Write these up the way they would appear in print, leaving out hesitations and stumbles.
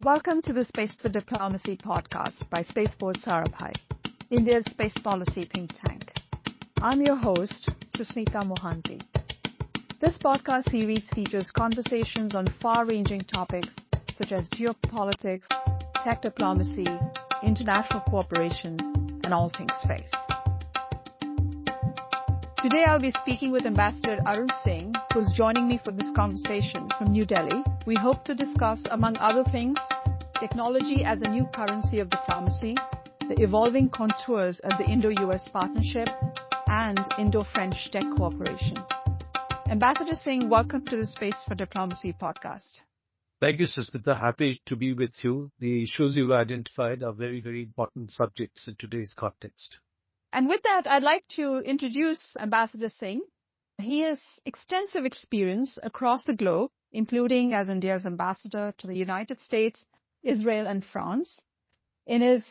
Welcome to the Space for Diplomacy podcast by Spaceport Sarabhai, India's space policy think tank. I'm your host, Susmita Mohanty. This podcast series features conversations on far-ranging topics such as geopolitics, tech diplomacy, international cooperation, and all things space. Today I'll be speaking with Ambassador Arun Singh, who's joining me for this conversation from New Delhi. We hope to discuss, among other things, technology as a new currency of diplomacy, the evolving contours of the Indo-US partnership, and Indo-French tech cooperation. Ambassador Singh, welcome to the Space for Diplomacy podcast. Thank you, Susmita. Happy to be with you. The issues you've identified are very, very important subjects in today's context. And with that, I'd like to introduce Ambassador Singh. He has extensive experience across the globe, including as India's ambassador to the United States, Israel, and France. In his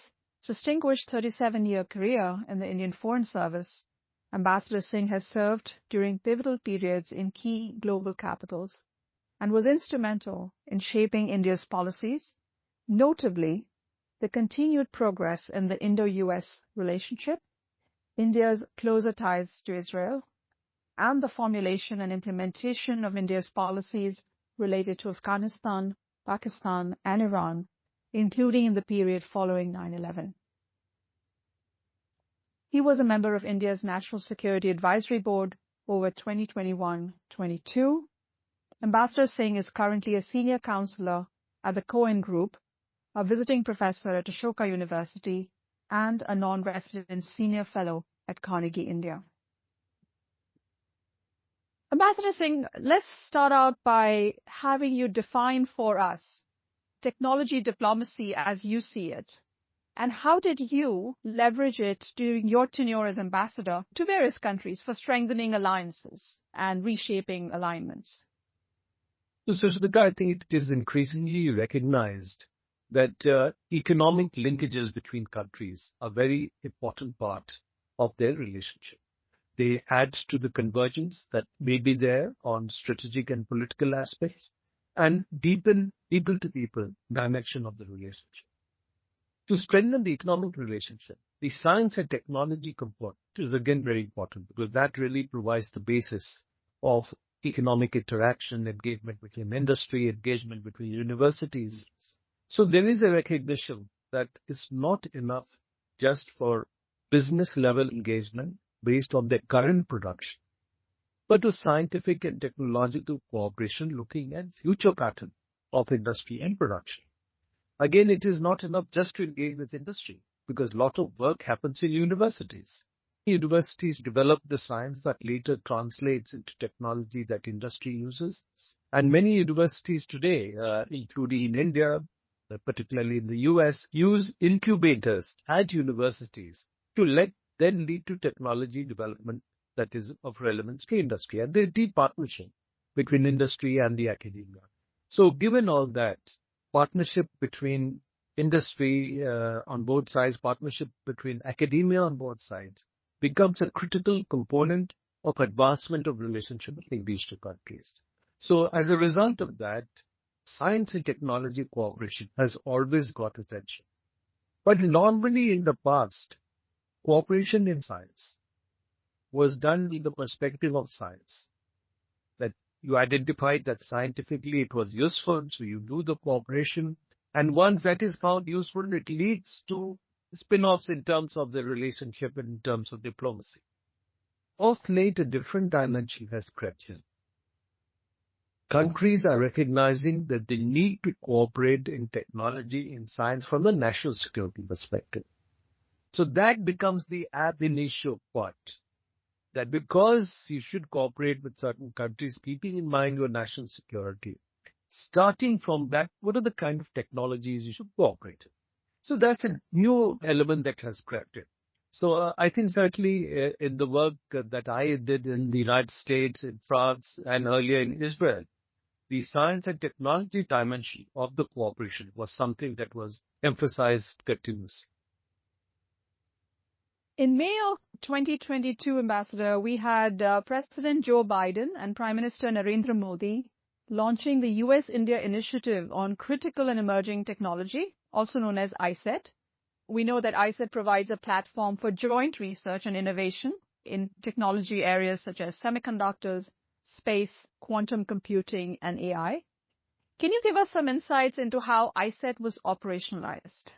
distinguished 37-year career in the Indian Foreign Service, Ambassador Singh has served during pivotal periods in key global capitals and was instrumental in shaping India's policies, notably the continued progress in the Indo-US relationship, India's closer ties to Israel, and the formulation and implementation of India's policies related to Afghanistan, Pakistan, and Iran, including in the period following 9/11. He was a member of India's National Security Advisory Board over 2021-22. Ambassador Singh is currently a senior counselor at the Cohen Group, a visiting professor at Ashoka University, and a non-resident senior fellow at Carnegie, India. Ambassador Singh, let's start out by having you define for us technology diplomacy as you see it, and how did you leverage it during your tenure as ambassador to various countries for strengthening alliances and reshaping alignments? So, Susmita, I think it is increasingly recognized that economic linkages between countries are a very important part of their relationship. They add to the convergence that may be there on strategic and political aspects and deepen people-to-people dimension of the relationship. To strengthen the economic relationship, the science and technology component is again very important because that really provides the basis of economic interaction, engagement between industry, engagement between universities. So there is a recognition that it's not enough just for business level engagement based on their current production, but to scientific and technological cooperation looking at future pattern of industry and production. Again, it is not enough just to engage with industry because a lot of work happens in universities. Universities develop the science that later translates into technology that industry uses. And many universities today, including in India, particularly in the US, use incubators at universities to then lead to technology development that is of relevance to industry. And there's deep partnership between industry and the academia. So given all that, partnership between industry on both sides, partnership between academia on both sides, becomes a critical component of advancement of relationship between these two countries. So as a result of that, science and technology cooperation has always got attention. But normally in the past, cooperation in science was done in the perspective of science. That you identified that scientifically it was useful, so you do the cooperation. And once that is found useful, it leads to spin-offs in terms of the relationship and in terms of diplomacy. Of late, a different dimension has crept in. Countries are recognizing that they need to cooperate in technology, in science from a national security perspective. So that becomes the ab initio point. That because you should cooperate with certain countries, keeping in mind your national security, starting from that, what are the kind of technologies you should cooperate in? So that's a new element that has crept in. So I think certainly in the work that I did in the United States, in France, and earlier in Israel, the science and technology dimension of the cooperation was something that was emphasized continuously. In May of 2022, Ambassador, we had President Joe Biden and Prime Minister Narendra Modi launching the US-India Initiative on Critical and Emerging Technology, also known as ICET. We know that ICET provides a platform for joint research and innovation in technology areas such as semiconductors, space, quantum computing, and AI. Can you give us some insights into how ICET was operationalized?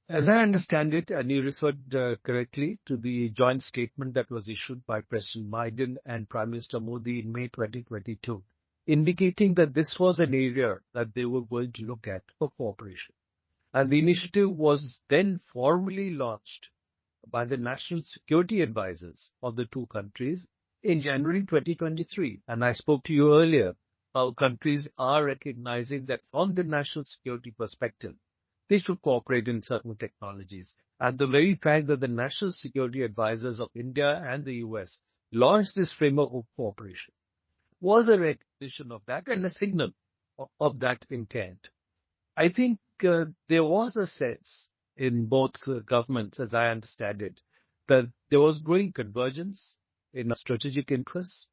As I understand it, and you referred correctly to the joint statement that was issued by President Biden and Prime Minister Modi in May 2022, indicating that this was an area that they were going to look at for cooperation. And the initiative was then formally launched by the national security advisors of the two countries in January 2023. And I spoke to you earlier how countries are recognizing that from the national security perspective, they should cooperate in certain technologies. And the very fact that the national security advisors of India and the US launched this framework of cooperation was a recognition of that and a signal of that intent. I think there was a sense in both governments, as I understand it, that there was growing convergence in strategic interests,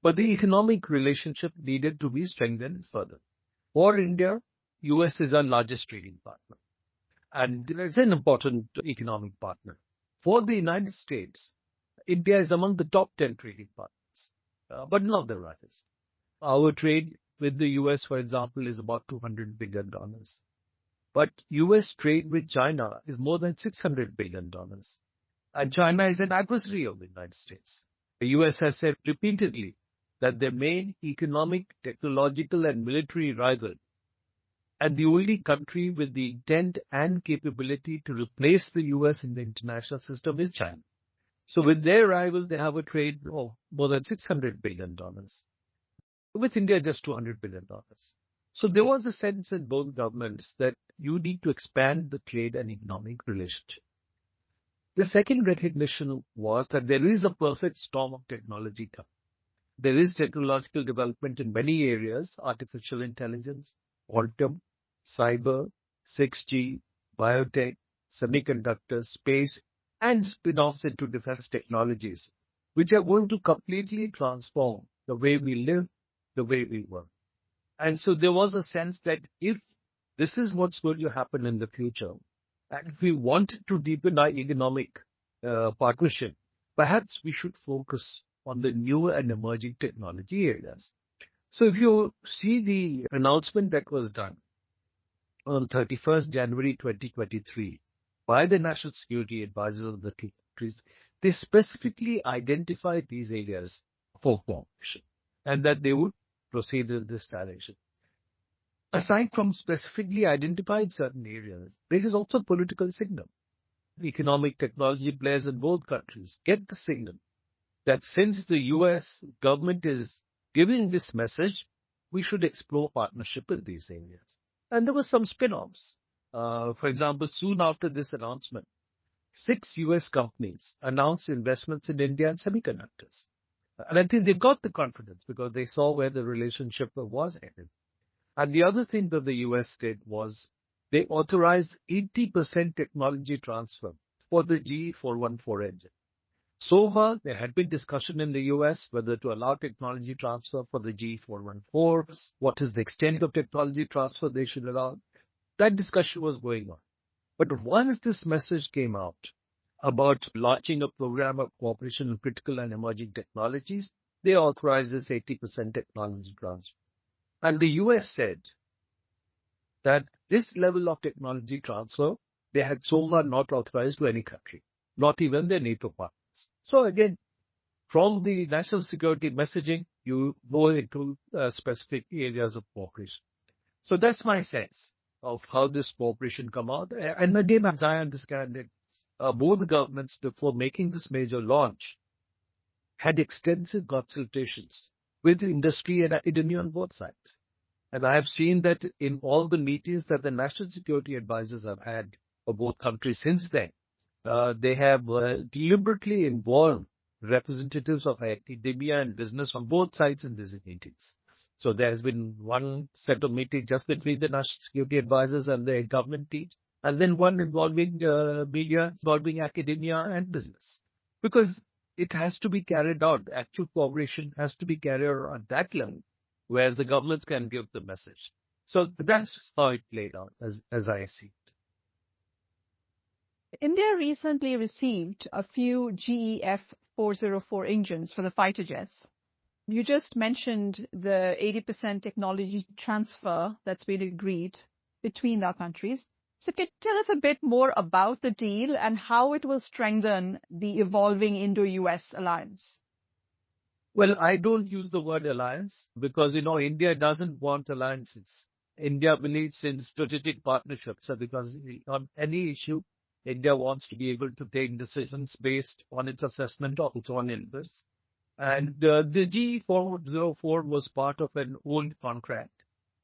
but the economic relationship needed to be strengthened further. For India, US is our largest trading partner, and it's an important economic partner. For the United States, India is among the top 10 trading partners, but not the largest. Our trade with the US, for example, is about $200 billion. But US trade with China is more than $600 billion. And China is an adversary of the United States. The US has said repeatedly that their main economic, technological, and military rival, and the only country with the intent and capability to replace the US in the international system, is China. So with their rival, they have a trade of more than $600 billion. With India, just $200 billion. So there was a sense in both governments that you need to expand the trade and economic relationship. The second recognition was that there is a perfect storm of technology coming. There is technological development in many areas: artificial intelligence, quantum, cyber, 6G, biotech, semiconductors, space, and spin-offs into defense technologies, which are going to completely transform the way we live, the way we work. And so there was a sense that if this is what's going to happen in the future, and if we wanted to deepen our economic partnership, perhaps we should focus on the new and emerging technology areas. So if you see the announcement that was done on 31st January 2023 by the National Security Advisors of the two countries, they specifically identified these areas for cooperation and that they would proceed in this direction. Aside from specifically identified certain areas, there is also political signal. Economic technology players in both countries get the signal that since the US government is giving this message, we should explore partnership in these areas. And there were some spin-offs. For example, soon after this announcement, 6 US companies announced investments in India and semiconductors. And I think they got the confidence because they saw where the relationship was headed. And the other thing that the US did was they authorized 80% technology transfer for the GE414 engine. So far, there had been discussion in the US whether to allow technology transfer for the GE414, what is the extent of technology transfer they should allow. That discussion was going on. But once this message came out about launching a program of cooperation in critical and emerging technologies, they authorized this 80% technology transfer. And the US said that this level of technology transfer, they had so far not authorized to any country, not even their NATO partners. So again, from the national security messaging, you go into specific areas of cooperation. So that's my sense of how this cooperation come out. And again, as I understand it, both governments, before making this major launch, had extensive consultations with industry and academia on both sides. And I have seen that in all the meetings that the national security advisors have had for both countries since then, they have deliberately involved representatives of academia and business on both sides in these meetings. So there has been one set of meetings just between the national security advisors and the government teams, and then one involving media, involving academia and business. Because it has to be carried out, actual cooperation has to be carried out at that level where the governments can give the message. So that's how it played out, as I see it. India recently received a few GEF 404 engines for the fighter jets. You just mentioned the 80% technology transfer that's been agreed between our countries. So can you tell us a bit more about the deal and how it will strengthen the evolving Indo-US alliance? Well, I don't use the word alliance because, India doesn't want alliances. India believes in strategic partnerships. So because on any issue, India wants to be able to take decisions based on its assessment of its own interests. And the G404 was part of an old contract.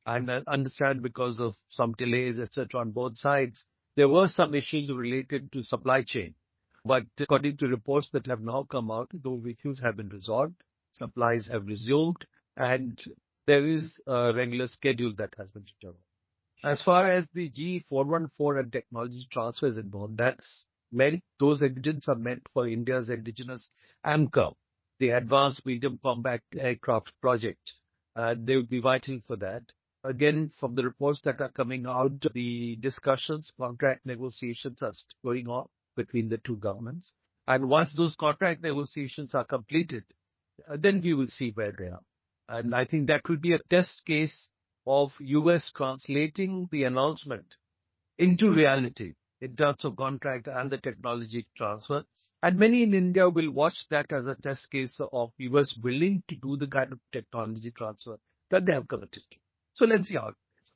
And I understand because of some delays, etc., on both sides, there were some issues related to supply chain. But according to reports that have now come out, those issues have been resolved, supplies have resumed, and there is a regular schedule that has been determined. As far as the G414 and technology transfer is involved, those engines are meant for India's indigenous AMCA, the Advanced Medium Combat Aircraft Project. They would be vital for that. Again, from the reports that are coming out, the discussions, contract negotiations are going on between the two governments. And once those contract negotiations are completed, then we will see where they are. And I think that will be a test case of US translating the announcement into reality in terms of contract and the technology transfer. And many in India will watch that as a test case of US willing to do the kind of technology transfer that they have committed to. So let's see how it plays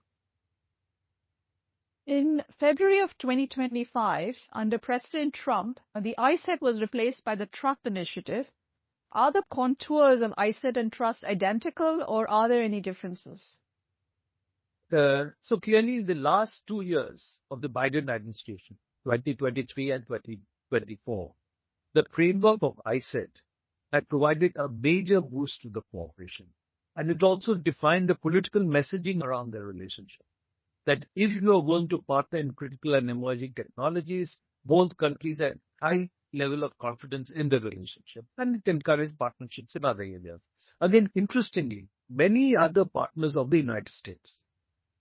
out. In February of 2025, under President Trump, the ISET was replaced by the Trust Initiative. Are the contours of ISET and Trust identical, or are there any differences? So clearly, the last 2 years of the Biden administration, 2023 and 2024, the framework of ISET had provided a major boost to the cooperation. And it also defined the political messaging around their relationship. That if you are going to partner in critical and emerging technologies, both countries had high level of confidence in the relationship, and it encouraged partnerships in other areas. Again, interestingly, many other partners of the United States,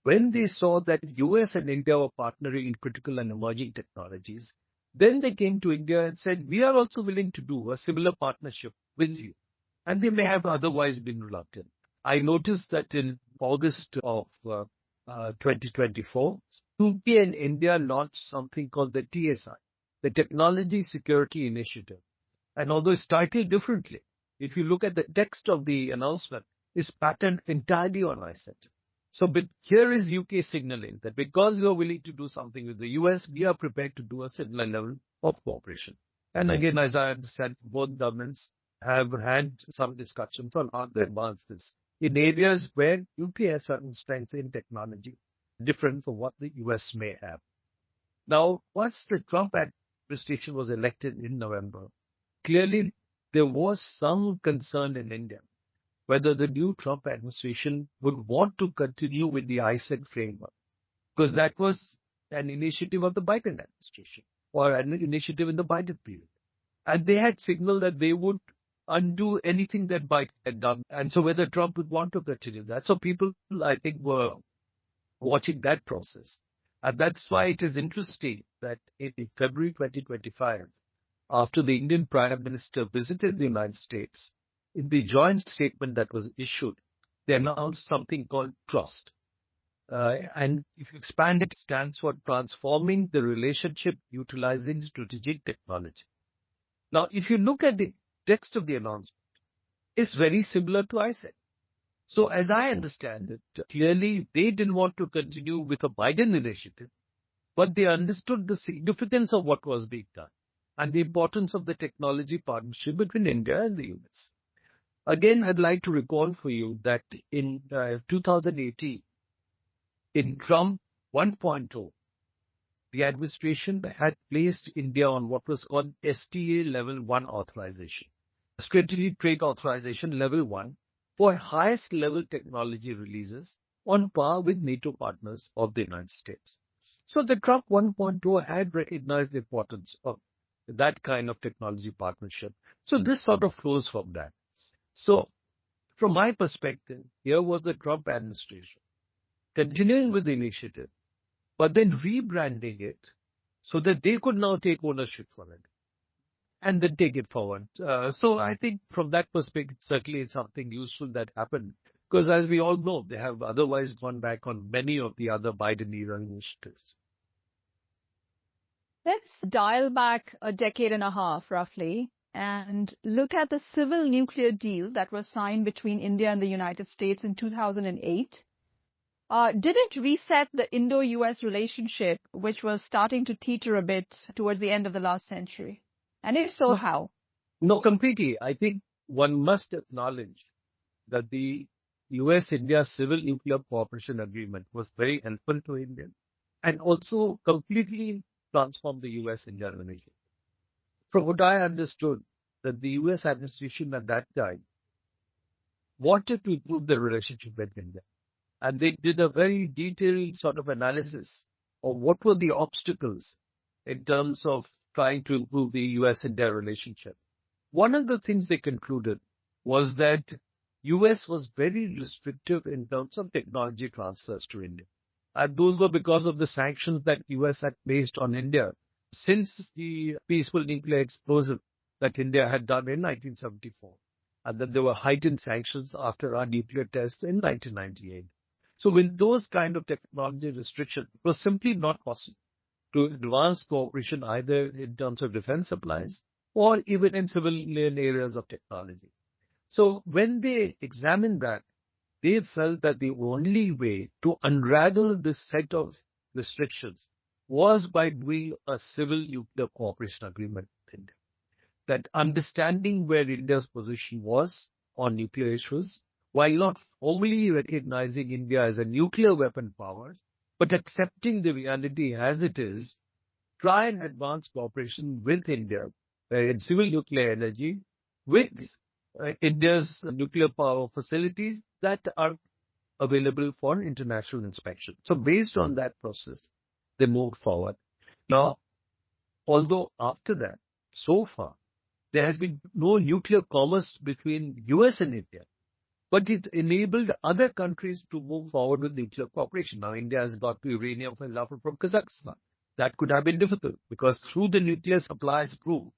when they saw that US and India were partnering in critical and emerging technologies, then they came to India and said, we are also willing to do a similar partnership with you. And they may have otherwise been reluctant. I noticed that in August of 2024, UK and India launched something called the TSI, the Technology Security Initiative. And although it's titled differently, if you look at the text of the announcement, it's patterned entirely on ISET. So but here is UK signaling that because you are willing to do something with the US, we are prepared to do a similar level of cooperation. And again, as I understand, both governments have had some discussions on how to advance this in areas where UK has certain strengths in technology, different from what the US may have. Now, once the Trump administration was elected in November, clearly there was some concern in India whether the new Trump administration would want to continue with the ISET framework, because that was an initiative of the Biden administration or an initiative in the Biden period. And they had signaled that they would undo anything that Biden had done. And so whether Trump would want to continue that. So people, I think, were watching that process. And that's why it is interesting that in February 2025, after the Indian Prime Minister visited the United States, in the joint statement that was issued, they announced something called Trust. And if you expand it, it stands for Transforming the Relationship Utilizing Strategic Technology. Now, if you look at the text of the announcement, it's very similar to ISET. So as I understand it, clearly they didn't want to continue with a Biden initiative, but they understood the significance of what was being done and the importance of the technology partnership between India and the US. Again, I'd like to recall for you that in 2018, in Trump 1.0, the administration had placed India on what was called STA Level 1 authorization, Strategic Trade Authorization Level 1, for highest level technology releases on par with NATO partners of the United States. So the Trump 1.0 had recognized the importance of that kind of technology partnership. So this sort of flows from that. So from my perspective, here was the Trump administration continuing with the initiative, but then rebranding it so that they could now take ownership for it and then take it forward. So I think from that perspective, certainly it's something useful that happened. Because as we all know, they have otherwise gone back on many of the other Biden era initiatives. Let's dial back a decade and a half, roughly, and look at the civil nuclear deal that was signed between India and the United States in 2008. Did it reset the Indo-US relationship, which was starting to teeter a bit towards the end of the last century? And if so, how? No, completely. I think one must acknowledge that the US-India Civil Nuclear Cooperation Agreement was very helpful to India and also completely transformed the US-India relationship. From what I understood, that the US administration at that time wanted to improve the relationship with India. And they did a very detailed sort of analysis of what were the obstacles in terms of trying to improve the US-India relationship. One of the things they concluded was that US was very restrictive in terms of technology transfers to India. And those were because of the sanctions that US had placed on India since the peaceful nuclear explosion that India had done in 1974. And then there were heightened sanctions after our nuclear test in 1998. So with those kind of technology restrictions, it was simply not possible to advance cooperation either in terms of defense supplies or even in civilian areas of technology. So when they examined that, they felt that the only way to unravel this set of restrictions was by doing a civil nuclear cooperation agreement with India. That understanding where India's position was on nuclear issues, while not formally recognizing India as a nuclear weapon power, but accepting the reality as it is, try and advance cooperation with India in civil nuclear energy with India's nuclear power facilities that are available for international inspection. So based on that process, they moved forward. Now, although after that, so far, there has been no nuclear commerce between US and India, but it enabled other countries to move forward with nuclear cooperation. Now, India has got uranium, for example, from Kazakhstan. That could have been difficult because through the nuclear supplies group,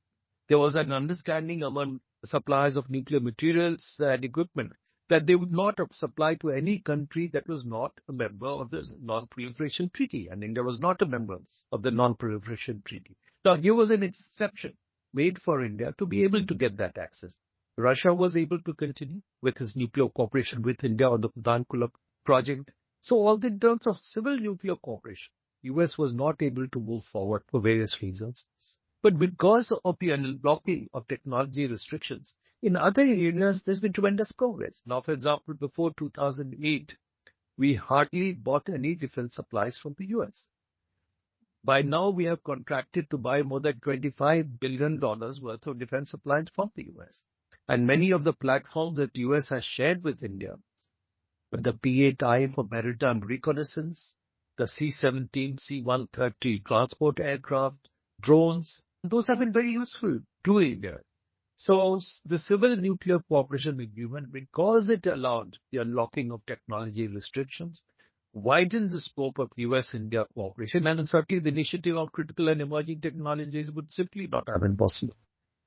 there was an understanding among suppliers of nuclear materials and equipment that they would not have supplied to any country that was not a member of the Non-Proliferation Treaty. And India was not a member of the Non-Proliferation Treaty. Now, here was an exception made for India to be able to get that access. Russia was able to continue with his nuclear cooperation with India on the Kudankulam project. So all in terms of civil nuclear cooperation, US was not able to move forward for various reasons. But because of the unlocking of technology restrictions, in other areas, there's been tremendous progress. Now, for example, before 2008, we hardly bought any defense supplies from the US. By now, we have contracted to buy more than $25 billion worth of defense supplies from the US. And many of the platforms that the US has shared with India, but the P-8I for maritime reconnaissance, the C-17, C-130 transport aircraft, drones, those have been very useful to India. So the Civil Nuclear Cooperation Agreement, because it allowed the unlocking of technology restrictions, widens the scope of US-India cooperation, and certainly the initiative of critical and emerging technologies would simply not have been possible.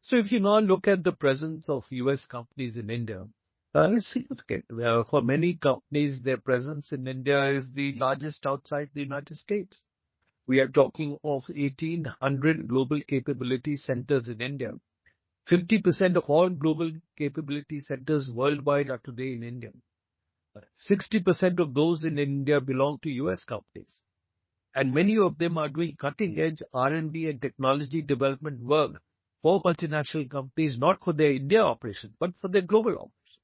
So if you now look at the presence of US companies in India, it's significant. For many companies, their presence in India is the largest outside the United States. We are talking of 1,800 global capability centers in India. 50% of all global capability centers worldwide are today in India. 60% of those in India belong to US companies. And many of them are doing cutting-edge R&D and technology development work for multinational companies, not for their India operation, but for their global operation.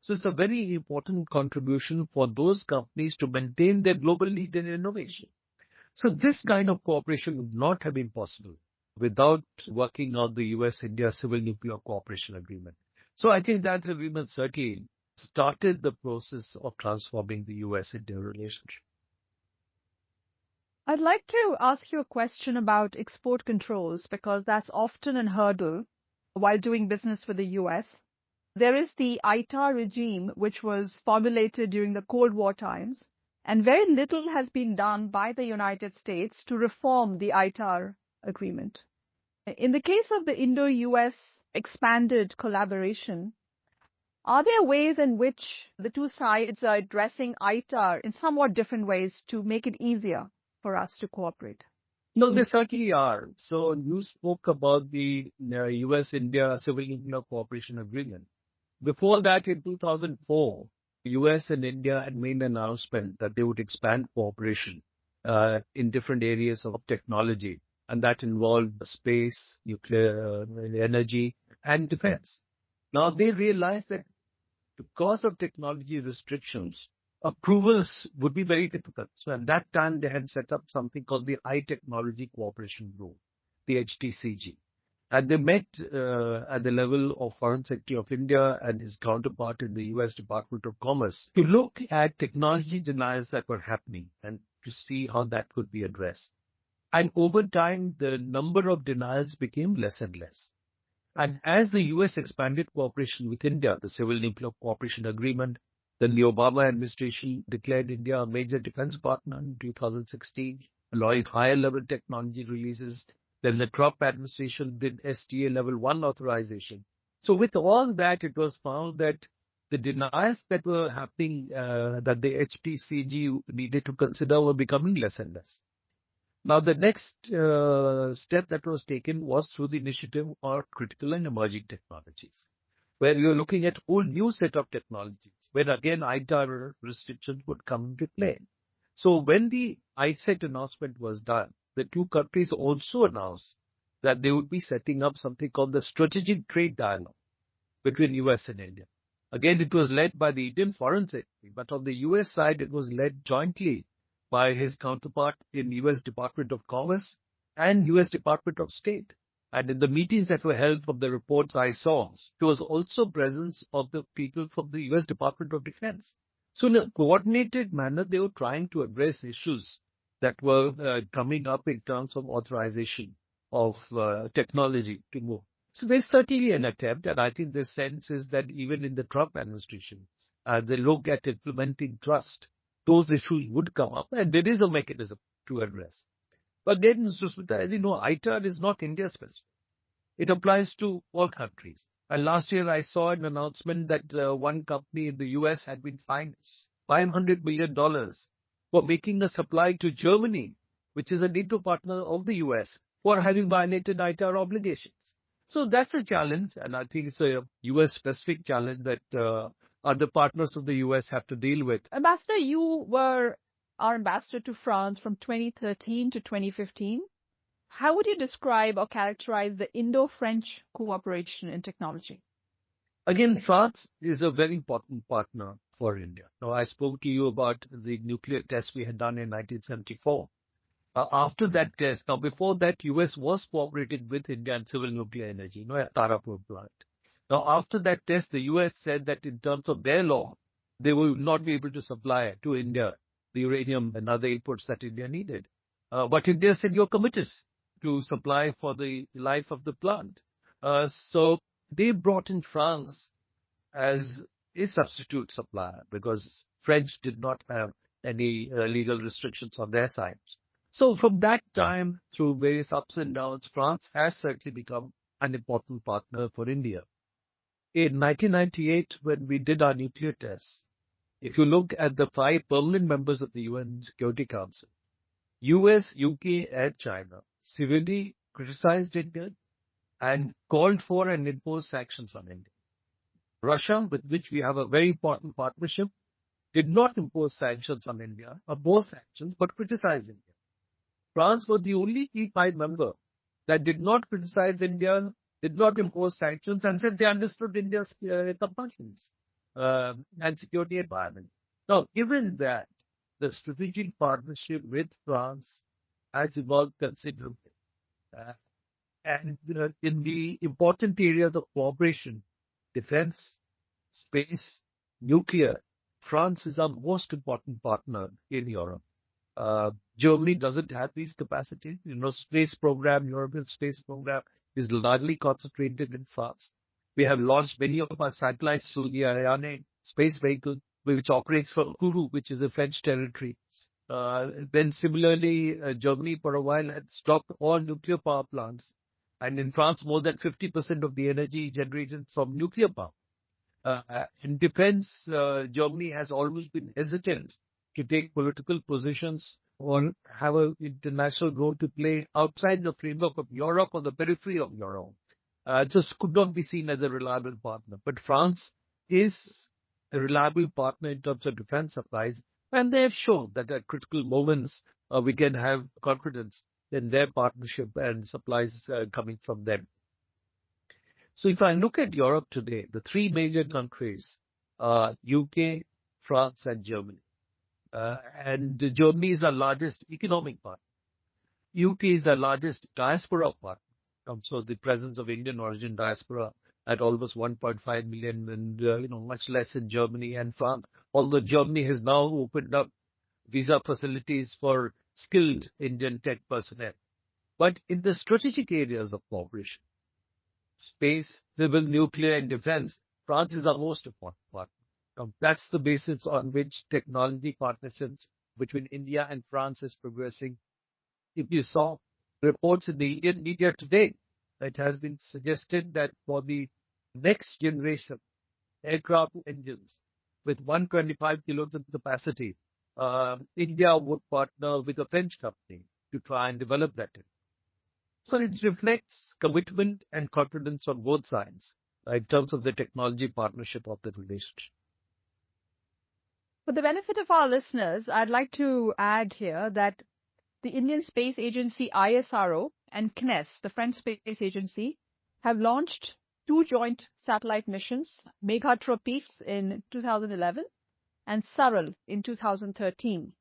So it's a very important contribution for those companies to maintain their global lead in innovation. So this kind of cooperation would not have been possible without working on the US-India Civil Nuclear Cooperation Agreement. So I think that agreement certainly started the process of transforming the US-India relationship. I'd like to ask you a question about export controls, because that's often a hurdle while doing business with the US. There is the ITAR regime, which was formulated during the Cold War times, and very little has been done by the United States to reform the ITAR agreement. In the case of the Indo-US expanded collaboration, are there ways in which the two sides are addressing ITAR in somewhat different ways to make it easier for us to cooperate? No, they certainly are. So you spoke about the US-India Civil Nuclear Cooperation Agreement. Before that, in 2004, US and India had made an announcement that they would expand cooperation in different areas of technology, and that involved space, nuclear energy, and defense. Now, they realized that because of technology restrictions, approvals would be very difficult. So at that time, they had set up something called the High Technology Cooperation Group, the HTCG. And they met at the level of Foreign Secretary of India and his counterpart in the US Department of Commerce to look at technology denials that were happening and to see how that could be addressed. And over time, the number of denials became less and less. And as the US expanded cooperation with India, the Civil Nuclear Cooperation Agreement, then the Obama administration declared India a major defense partner in 2016, allowing higher level technology releases. Then the Trump administration did STA level 1 authorization. So with all that, it was found that the denials that were happening, that the HTCG needed to consider were becoming less and less. Now, the next step that was taken was through the initiative of critical and emerging technologies, where you're looking at a whole new set of technologies, where again ITAR restrictions would come into play. So when the ISET announcement was done, the two countries also announced that they would be setting up something called the Strategic Trade Dialogue between US and India. Again, it was led by the Indian Foreign Secretary, but on the US side, it was led jointly by his counterpart in US Department of Commerce and US Department of State. And in the meetings that were held from the reports I saw, there was also presence of the people from the US Department of Defense. So in a coordinated manner, they were trying to address issues that were coming up in terms of authorization of technology to move. So there's certainly an attempt, and I think the sense is that even in the Trump administration, they look at implementing trust, those issues would come up, and there is a mechanism to address. But then, Susmita, as you know, ITAR is not India specific. It applies to all countries. And last year I saw an announcement that one company in the US had been fined $500 million for making a supply to Germany, which is a NATO partner of the US, for having violated ITAR obligations. So that's a challenge, and I think it's a US-specific challenge that other partners of the US have to deal with. Ambassador, you were our ambassador to France from 2013 to 2015. How would you describe or characterize the Indo-French cooperation in technology? Again, France is a very important partner for India. Now, I spoke to you about the nuclear test we had done in 1974. After that test, now before that, US was cooperating with India in civil nuclear energy, at Tarapur plant. Now, after that test, the US said that in terms of their law, they will not be able to supply to India the uranium and other inputs that India needed. But India said, you're committed to supply for the life of the plant. So they brought in France as a substitute supplier because French did not have any legal restrictions on their side. So from that time, through various ups and downs, France has certainly become an important partner for India. In 1998, when we did our nuclear tests, if you look at the 5 permanent members of the UN Security Council, US, UK, and China severely criticized India and called for and imposed sanctions on India. Russia, with which we have a very important partnership, did not impose sanctions on India, oppose sanctions, but criticized India. France was the only E5 member that did not criticize India, did not impose sanctions, and said they understood India's compulsions and security environment. Now, given that, the strategic partnership with France has evolved considerably. And in the important areas of cooperation, defense, space, nuclear, France is our most important partner in Europe. Germany doesn't have these capacities. Space program, European space program is largely concentrated in France. We have launched many of our satellites through the Ariane space vehicle, which operates from Kourou, which is a French territory. Then similarly, Germany for a while had stopped all nuclear power plants. And in France, more than 50% of the energy generated from nuclear power. In defense, Germany has always been hesitant to take political positions or have an international role to play outside the framework of Europe or the periphery of Europe. Just could not be seen as a reliable partner. But France is a reliable partner in terms of defense supplies, and they have shown that at critical moments we can have confidence in their partnership and supplies coming from them. So if I look at Europe today, the three major countries are UK, France, and Germany. And Germany is our largest economic partner. UK is our largest diaspora partner. So the presence of Indian origin diaspora at almost 1.5 million, and much less in Germany and France. Although Germany has now opened up visa facilities for skilled Indian tech personnel. But in the strategic areas of cooperation, space, civil, nuclear, and defense, France is our most important partner. That's the basis on which technology partnerships between India and France is progressing. If you saw reports in the Indian media today, it has been suggested that for the next generation aircraft engines with 125 kilos of capacity, India would partner with a French company to try and develop that. So it reflects commitment and confidence on both sides in terms of the technology partnership of the relationship. For the benefit of our listeners, I'd like to add here that the Indian Space Agency ISRO and CNES, the French Space Agency, have launched two joint satellite missions, Meghatropes in 2011 and Saral in 2013.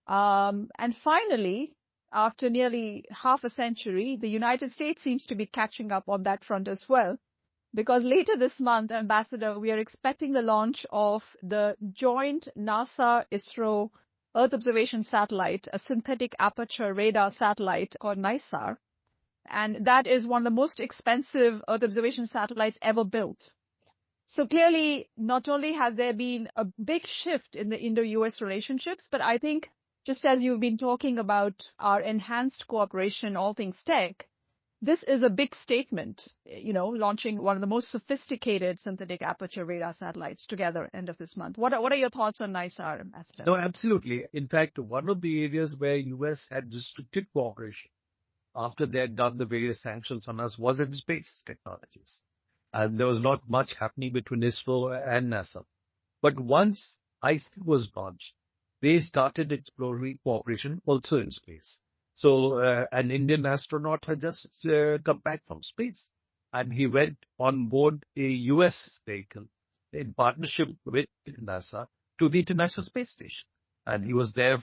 And finally, after nearly half a century, the United States seems to be catching up on that front as well. Because later this month, Ambassador, we are expecting the launch of the joint NASA-ISRO Earth observation satellite, a synthetic aperture radar satellite called NISAR. And that is one of the most expensive Earth observation satellites ever built. So clearly, not only has there been a big shift in the Indo-US relationships, but I think just as you've been talking about our enhanced cooperation, all things tech, this is a big statement, launching one of the most sophisticated synthetic aperture radar satellites together end of this month. What are your thoughts on NISAR, Ambassador? No, absolutely. In fact, one of the areas where US had restricted cooperation after they had done the various sanctions on us was in space technologies. And there was not much happening between ISRO and NASA. But once ISRO was launched, they started exploring cooperation also in space. So an Indian astronaut had just come back from space, and he went on board a US vehicle in partnership with NASA to the International Space Station. And he was there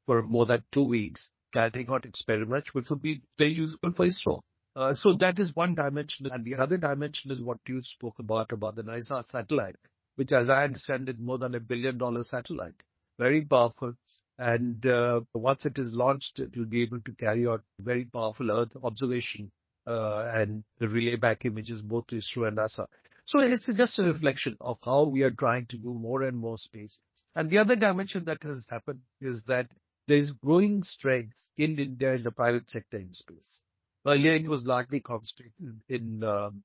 for more than 2 weeks carrying out experiments, which would be very useful for ISRO. So that is one dimension. And the other dimension is what you spoke about the NISAR satellite, which, as I understand it, more than $1 billion satellite. Very powerful. And once it is launched, it will be able to carry out very powerful Earth observation and relay back images both to ISRO and NASA. So it's just a reflection of how we are trying to do more and more space. And the other dimension that has happened is that there is growing strength in India in the private sector in space. Earlier, it was largely concentrated in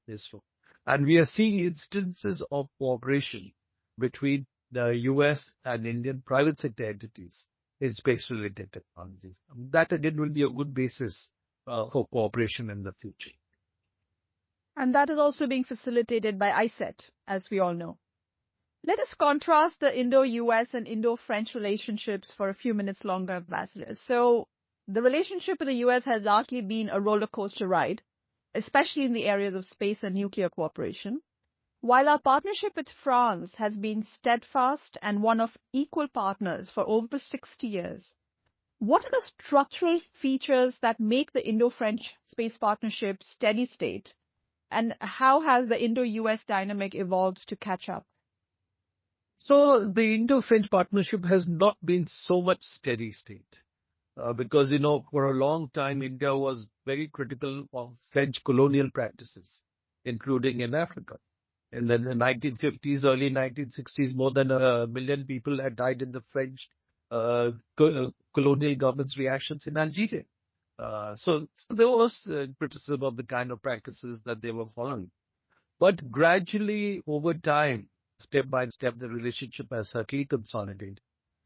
ISRO. And we are seeing instances of cooperation between the US and Indian private sector entities in space-related technologies. That, again, will be a good basis for cooperation in the future. And that is also being facilitated by ISET, as we all know. Let us contrast the Indo-US and Indo-French relationships for a few minutes longer, Ambassador. So the relationship with the US has largely been a roller coaster ride, especially in the areas of space and nuclear cooperation. While our partnership with France has been steadfast and one of equal partners for over 60 years, what are the structural features that make the Indo-French space partnership steady state, and how has the Indo-US dynamic evolved to catch up? So the Indo-French partnership has not been so much steady state because, for a long time, India was very critical of French colonial practices, including in Africa. And then in the 1950s, early 1960s, more than 1 million people had died in the French colonial government's reactions in Algeria. So there was criticism of the kind of practices that they were following. But gradually, over time, step by step, the relationship has certainly consolidated.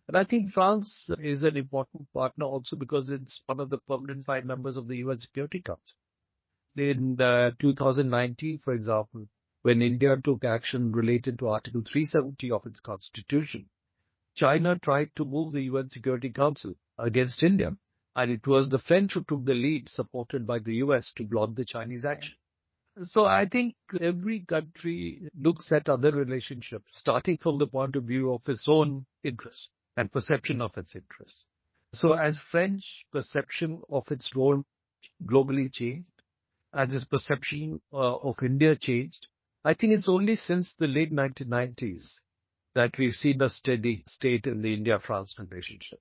And I think France is an important partner also because it's one of the permanent 5 members of the UN Security Council. In 2019, for example, when India took action related to Article 370 of its constitution, China tried to move the UN Security Council against India. And it was the French who took the lead, supported by the US, to block the Chinese action. So I think every country looks at other relationships, starting from the point of view of its own interests and perception of its interests. So as French perception of its role globally changed, as its perception of India changed, I think it's only since the late 1990s that we've seen a steady state in the India-France relationship.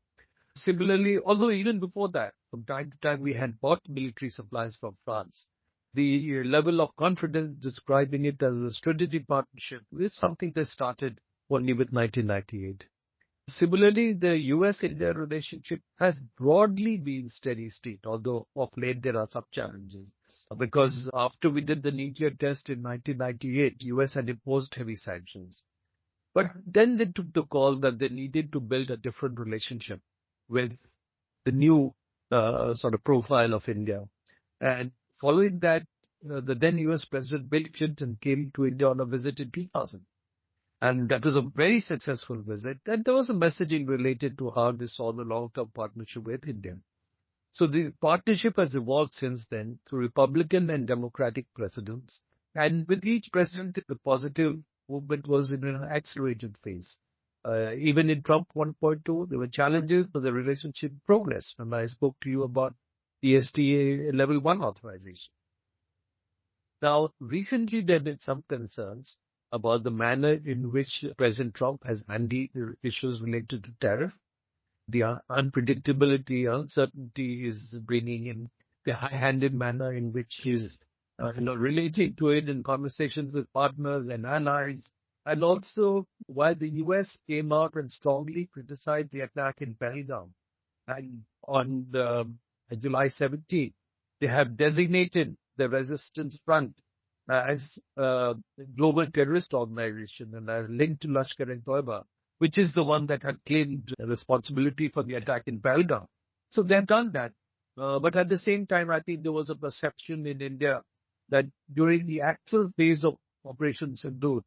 Similarly, although even before that, from time to time, we had bought military supplies from France, the level of confidence describing it as a strategic partnership is something that started only with 1998. Similarly, the US-India relationship has broadly been steady state, although of late there are some challenges. Because after we did the nuclear test in 1998, US had imposed heavy sanctions. But then they took the call that they needed to build a different relationship with the new sort of profile of India. And following that, the then US President Bill Clinton came to India on a visit in 2000. And that was a very successful visit. And there was a messaging related to how they saw the long-term partnership with India. So the partnership has evolved since then through Republican and Democratic presidents. And with each president, the positive movement was in an accelerated phase. Even in Trump 1.2, there were challenges, but the relationship progressed. And I spoke to you about the STA Level 1 authorization. Now, recently there have been some concerns about the manner in which President Trump has handled the issues related to tariff. The unpredictability, uncertainty is bringing in the high-handed manner in which he's relating to it in conversations with partners and allies. And also, while the US came out and strongly criticized the attack in Pahalgam, and on July 17th, they have designated the Resistance Front as a global terrorist organization and are linked to Lashkar-e-Toiba, which is the one that had claimed responsibility for the attack in Pahalgam. So they've done that. But at the same time, I think there was a perception in India that during the actual phase of Operation Sindoor,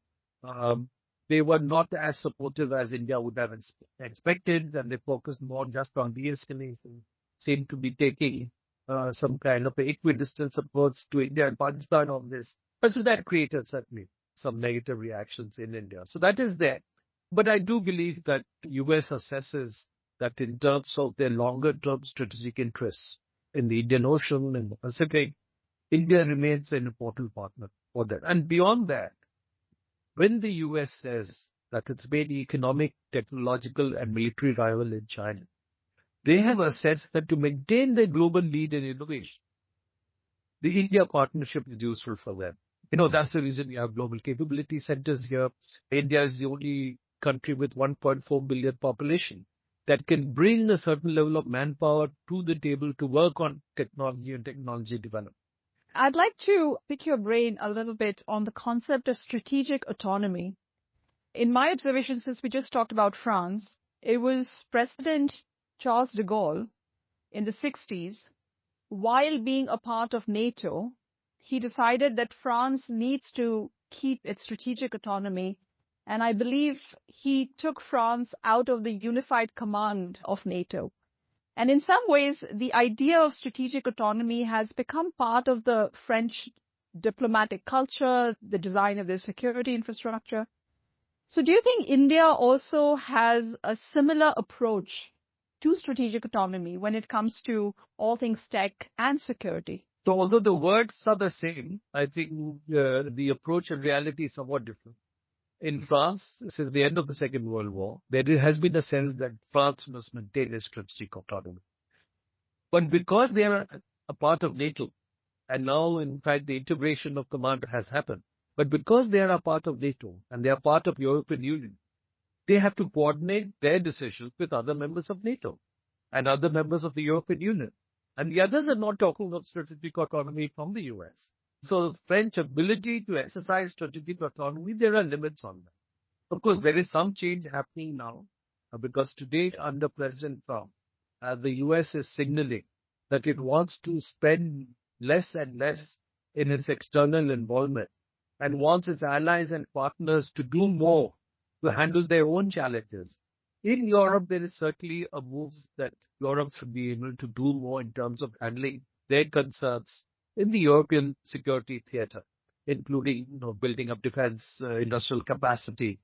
they were not as supportive as India would have expected, and they focused more just on de-escalation, seemed to be taking some kind of equidistant approach to India and Pakistan on this. But so that created certainly some negative reactions in India. So that is there. But I do believe that the US assesses that in terms of their longer-term strategic interests in the Indian Ocean and the Pacific, India remains an important partner for that. And beyond that, when the US says that it's made economic, technological, and military rival in China, they have assessed that to maintain their global lead in innovation, the India partnership is useful for them. That's the reason we have global capability centers here. India is the only country with 1.4 billion population that can bring a certain level of manpower to the table to work on technology and technology development. I'd like to pick your brain a little bit on the concept of strategic autonomy. In my observation, since we just talked about France, it was President Charles de Gaulle in the 60s, while being a part of NATO, he decided that France needs to keep its strategic autonomy. And I believe he took France out of the unified command of NATO. And in some ways, the idea of strategic autonomy has become part of the French diplomatic culture, the design of their security infrastructure. So do you think India also has a similar approach to strategic autonomy when it comes to all things tech and security? So although the words are the same, I think the approach in reality is somewhat different. In France, since the end of the Second World War, there has been a sense that France must maintain its strategic autonomy. But because they are a part of NATO, and now, in fact, the integration of command has happened, But because they are a part of NATO and they are part of European Union, they have to coordinate their decisions with other members of NATO and other members of the European Union. And the others are not talking of strategic autonomy from the US. So the French ability to exercise strategic autonomy, there are limits on that. Of course, there is some change happening now because today under President Trump, the US is signaling that it wants to spend less and less in its external involvement and wants its allies and partners to do more to handle their own challenges. In Europe, there is certainly a move that Europe should be able to do more in terms of handling their concerns in the European security theater, including building up defense industrial capacity.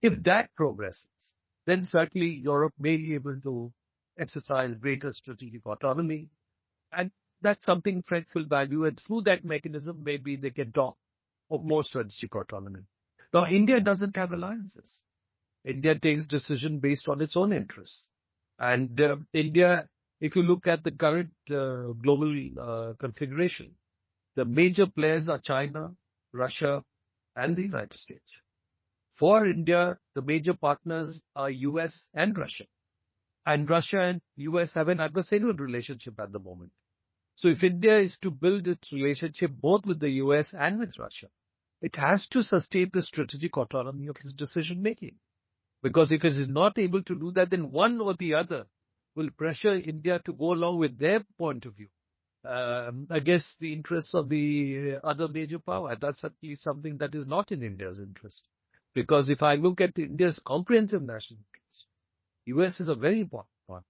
If that progresses, then certainly Europe may be able to exercise greater strategic autonomy. And that's something French will value. And through that mechanism, maybe they can talk of more strategic autonomy. Now, India doesn't have alliances. India takes decision based on its own interests. And India, if you look at the current global configuration, the major players are China, Russia, and the United States. For India, the major partners are US and Russia. And Russia and US have an adversarial relationship at the moment. So if India is to build its relationship both with the US and with Russia, it has to sustain the strategic autonomy of its decision making. Because if it is not able to do that, then one or the other will pressure India to go along with their point of view against the interests of the other major power. That's at least something that is not in India's interest. Because if I look at India's comprehensive national interest, US is a very important partner,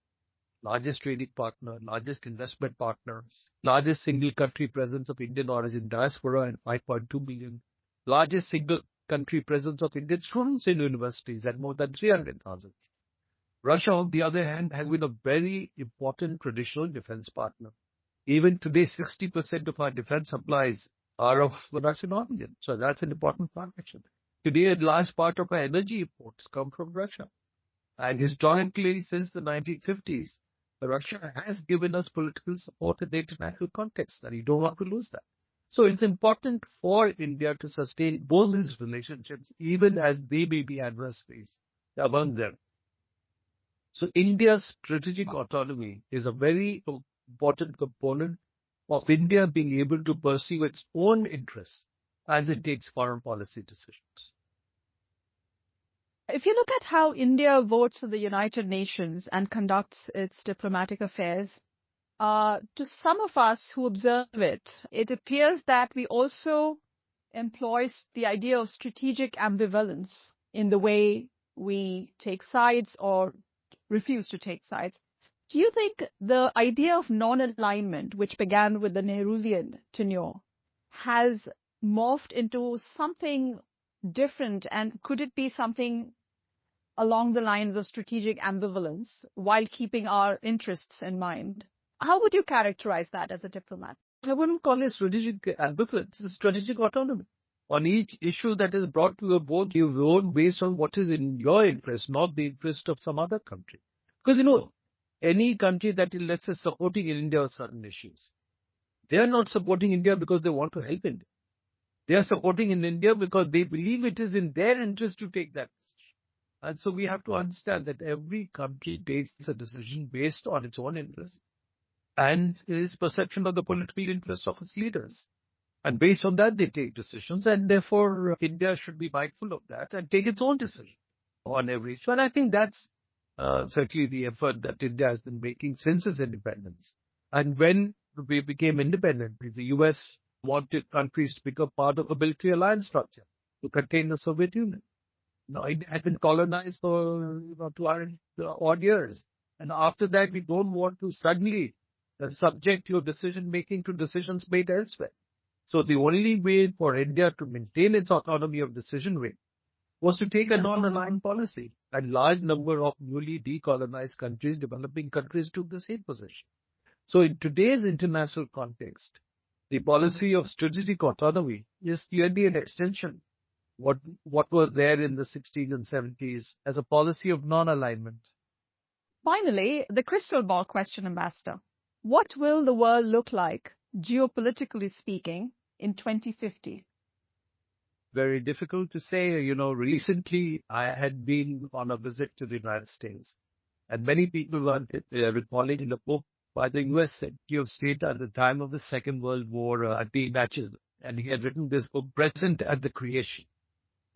largest trading partner, largest investment partner, largest single country presence of Indian origin diaspora and 5.2 million, largest single country presence of Indian students in universities at more than 300,000. Russia, on the other hand, has been a very important traditional defense partner. Even today, 60% of our defense supplies are of Russian origin. So that's an important partnership. Today, a large part of our energy imports come from Russia. And historically, since the 1950s, Russia has given us political support in the international context, and you don't want to lose that. So it's important for India to sustain both these relationships, even as they may be adversaries among them. So India's strategic autonomy is a very important component of India being able to pursue its own interests as it takes foreign policy decisions. If you look at how India votes at the United Nations and conducts its diplomatic affairs, to some of us who observe it, it appears that we also employ the idea of strategic ambivalence in the way we take sides or refuse to take sides. Do you think the idea of non-alignment, which began with the Nehruvian tenure, has morphed into something different, and could it be something along the lines of strategic ambivalence while keeping our interests in mind? How would you characterize that as a diplomat? I wouldn't call it strategic ambivalence, it's strategic autonomy. On each issue that is brought to a board, you vote based on what is in your interest, not the interest of some other country. Because, any country that is, let's say, supporting India on certain issues, they are not supporting India because they want to help India. They are supporting in India because they believe it is in their interest to take that decision. And so we have to understand that every country takes a decision based on its own interest and its perception of the political interests of its leaders. And based on that, they take decisions. And therefore, India should be mindful of that and take its own decision on every issue. And I think that's certainly the effort that India has been making since its independence. And when we became independent, the US wanted countries to become part of a military alliance structure to contain the Soviet Union. Now, it had been colonized for 200 odd years. And after that, we don't want to suddenly subject your decision making to decisions made elsewhere. So the only way for India to maintain its autonomy of decision making was to take a non-aligned policy. A large number of newly decolonized countries, developing countries, took the same position. So in today's international context, the policy of strategic autonomy is clearly an extension what was there in the 60s and 70s as a policy of non-alignment. Finally, the crystal ball question, Ambassador. What will the world look like, geopolitically speaking, in 2050? very difficult to say. Recently I had been on a visit to the United States, and many people were recalling in a book by the U.S. Secretary of State at the time of the Second World War, T. Batches, and he had written this book, Present at the Creation,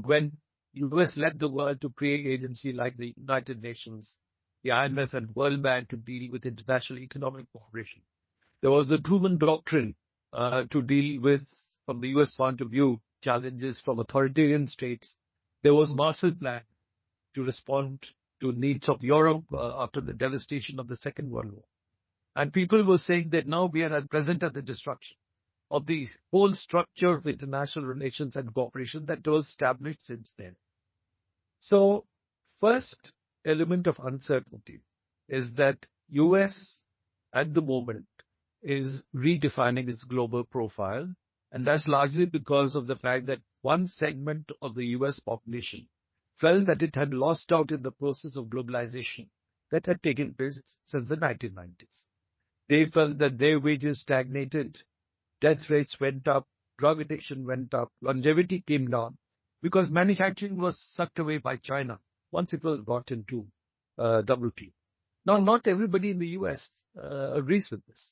when U.S. led the world to create agencies like the United Nations, the IMF and World Bank to deal with international economic cooperation. There was the Truman Doctrine to deal with, from the U.S. point of view, challenges from authoritarian states. There was Marshall Plan to respond to needs of Europe after the devastation of the Second World War. And people were saying that now we are at present at the destruction of the whole structure of international relations and cooperation that was established since then. So, first element of uncertainty is that U.S. at the moment is redefining its global profile, and that's largely because of the fact that one segment of the U.S. population felt that it had lost out in the process of globalization that had taken place since the 1990s. They felt that their wages stagnated, death rates went up, drug addiction went up, longevity came down, because manufacturing was sucked away by China once it was brought into WTO. Now, not everybody in the U.S. agrees with this.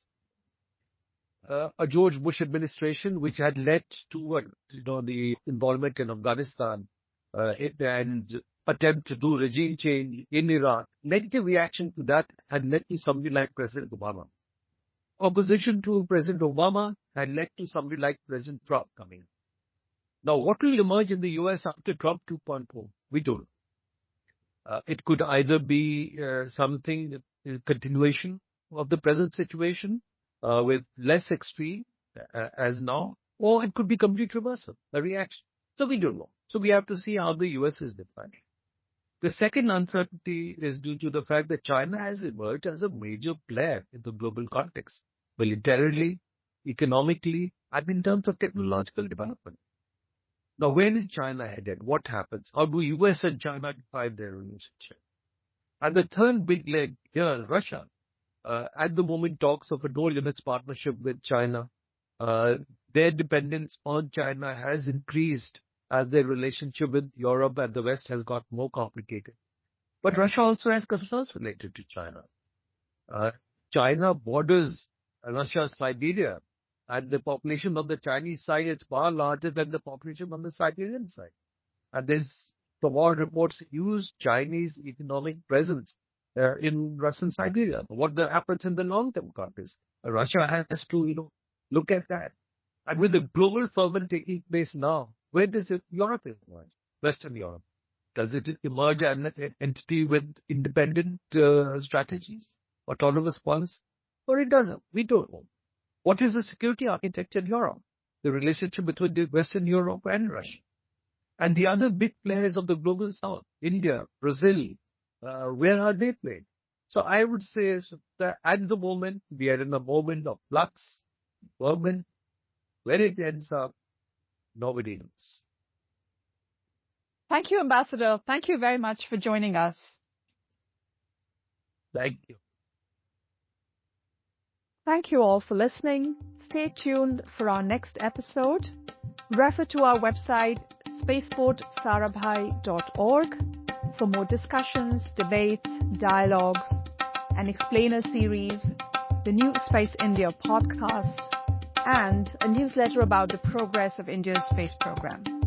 A George Bush administration, which had led to the involvement in Afghanistan and attempt to do regime change in Iran, negative reaction to that had led to somebody like President Obama. Opposition to President Obama had led to somebody like President Trump coming. Now, what will emerge in the U.S. after Trump 2.0? We don't know. It could either be something, a continuation of the present situation with less extreme as now, or it could be complete reversal, a reaction. So we don't know. So we have to see how the U.S. is defined. The second uncertainty is due to the fact that China has emerged as a major player in the global context, militarily, economically, and in terms of technological development. Now, where is China headed? What happens? How do U.S. and China define their relationship? And the third big leg here, Russia, at the moment talks of a no-limits partnership with China. Their dependence on China has increased as their relationship with Europe and the West has got more complicated. But Russia also has concerns related to China. China borders Russia's Siberia, and the population on the Chinese side is far larger than the population on the Siberian side. And there's, from all reports, huge Chinese economic presence in Russian Siberia. What happens in the long-term context? Russia has to, look at that. And with the global ferment taking place now, where does Europe emerge? Western Europe. Does it emerge as an entity with independent strategies, autonomous policy? Or it doesn't? We don't know. What is the security architecture in Europe? The relationship between Western Europe and Russia. And the other big players of the global south, India, Brazil, where are they played? So I would say that at the moment, we are in a moment of flux, ferment. Where it ends up, nobody knows. Thank you, Ambassador. Thank you very much for joining us. Thank you. Thank you all for listening. Stay tuned for our next episode. Refer to our website, spaceportsarabhai.org, for more discussions, debates, dialogues, an explainer series, the new Space India podcast, and a newsletter about the progress of India's space program.